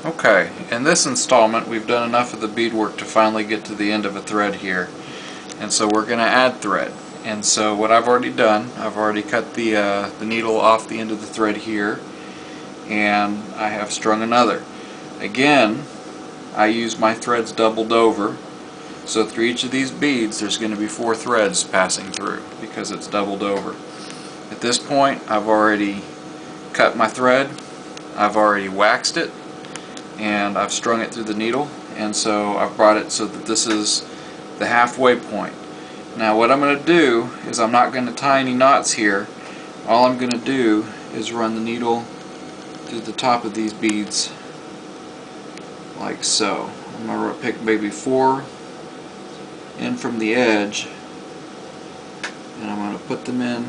Okay, in this installment we've done enough of the beadwork to finally get to the end of a thread here, and so we're going to add thread. And so what I've already done, I've already cut the needle off the end of the thread here, and I have strung another. Again, I use my threads doubled over, so through each of these beads there's going to be 4 threads passing through because it's doubled over. At this point I've already cut my thread, I've already waxed it, and I've strung it through the needle, and so I've brought it so that this is the halfway point. Now what I'm going to do is I'm not going to tie any knots here. All I'm going to do is run the needle through the top of these beads like so. I'm going to pick maybe 4 in from the edge, and I'm going to put them in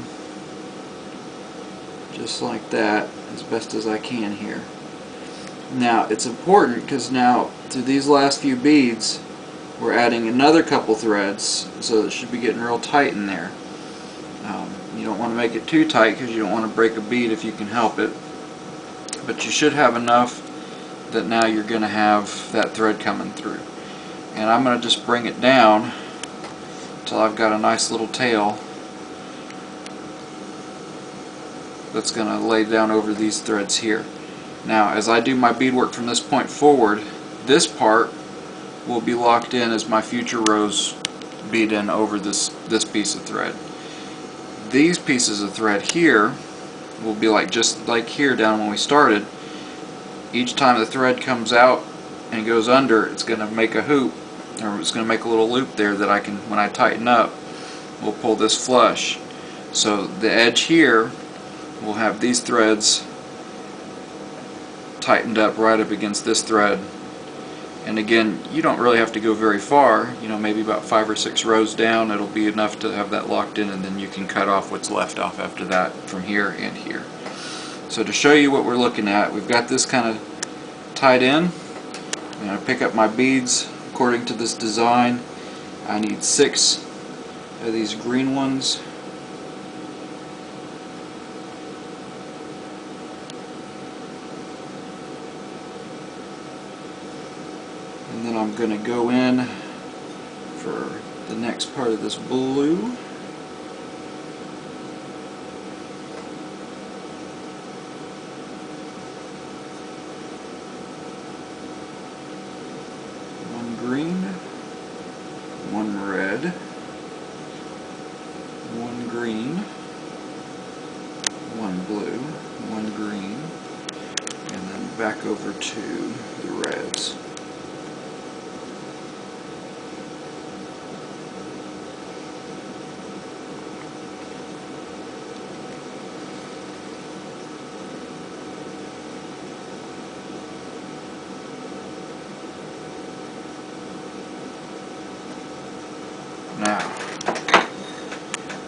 just like that as best as I can here. Now it's important because now through these last few beads we're adding another couple threads, so it should be getting real tight in there. You don't want to make it too tight because you don't want to break a bead if you can help it, but you should have enough that now you're going to have that thread coming through. And I'm going to just bring it down until I've got a nice little tail that's going to lay down over these threads here. Now as I do my beadwork from this point forward, this part will be locked in as my future rows bead in over this piece of thread. These pieces of thread here will be like just like here down when we started. Each time the thread comes out and goes under, it's going to make a hoop, or it's going to make a little loop there that I can, when I tighten up, we'll pull this flush. So the edge here will have these threads tightened up right up against this thread. And again, you don't really have to go very far, you know, maybe about 5 or 6 rows down. It'll be enough to have that locked in, and then you can cut off what's left off after that from here and here. So to show you what we're looking at, we've got this kind of tied in. I'm going to pick up my beads according to this design. I need 6 of these green ones. And then I'm going to go in for the next part of this blue. One green, one red, one green, one blue, one green, and then back over to the reds. Now,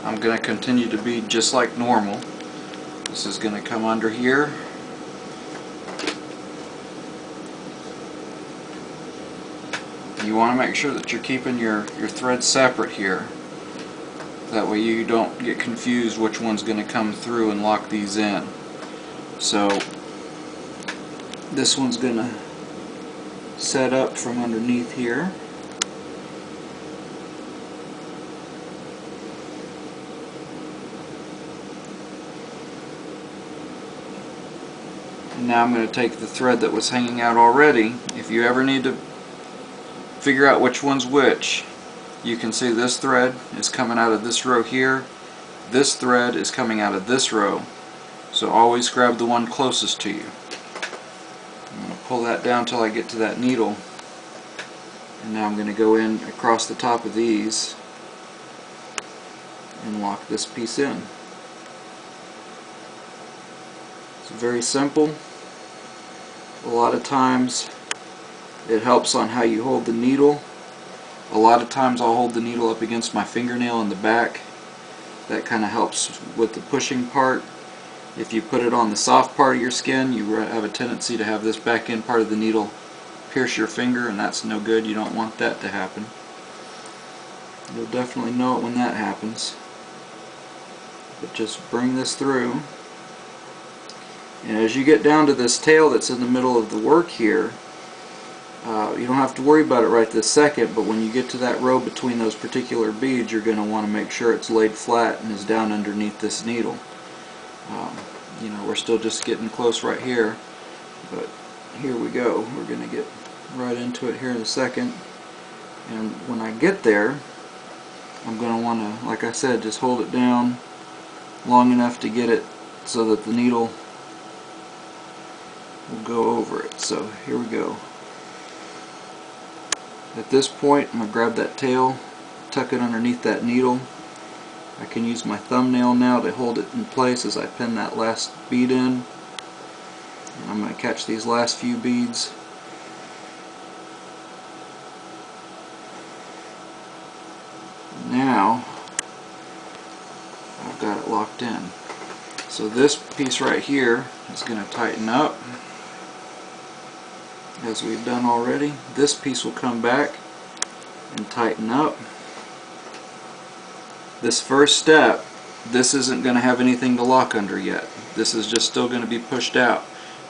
I'm going to continue to bead just like normal. This is going to come under here. You want to make sure that you're keeping your threads separate here. That way you don't get confused which one's going to come through and lock these in. So this one's going to set up from underneath here. And now I'm going to take the thread that was hanging out already. If you ever need to figure out which one's which, you can see this thread is coming out of this row here. This thread is coming out of this row. So always grab the one closest to you. I'm going to pull that down until I get to that needle. And now I'm going to go in across the top of these and lock this piece in. It's very simple. A lot of times it helps on how you hold the needle. A lot of times I'll hold the needle up against my fingernail in the back. That kind of helps with the pushing part. If you put it on the soft part of your skin, you have a tendency to have this back end part of the needle pierce your finger, and that's no good. You don't want that to happen. You'll definitely know it when that happens. But just bring this through. And as you get down to this tail that's in the middle of the work here, you don't have to worry about it right this second, but when you get to that row between those particular beads, you're going to want to make sure it's laid flat and is down underneath this needle. You know, we're still just getting close right here, but here we go. We're going to get right into it here in a second. And when I get there, I'm going to want to, like I said, just hold it down long enough to get it so that the needle will go over it. So here we go. At this point, I'm going to grab that tail, tuck it underneath that needle. I can use my thumbnail now to hold it in place as I pin that last bead in. And I'm going to catch these last few beads. Now, I've got it locked in. So this piece right here is going to tighten up, as we've done already. This piece will come back and tighten up. This first step, this isn't going to have anything to lock under yet. This is just still going to be pushed out.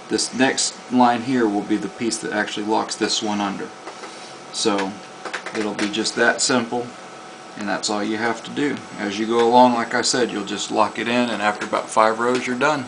This next line here will be the piece that actually locks this one under. So it'll be just that simple, and that's all you have to do. As you go along, like I said, you'll just lock it in, and after about 5 rows you're done.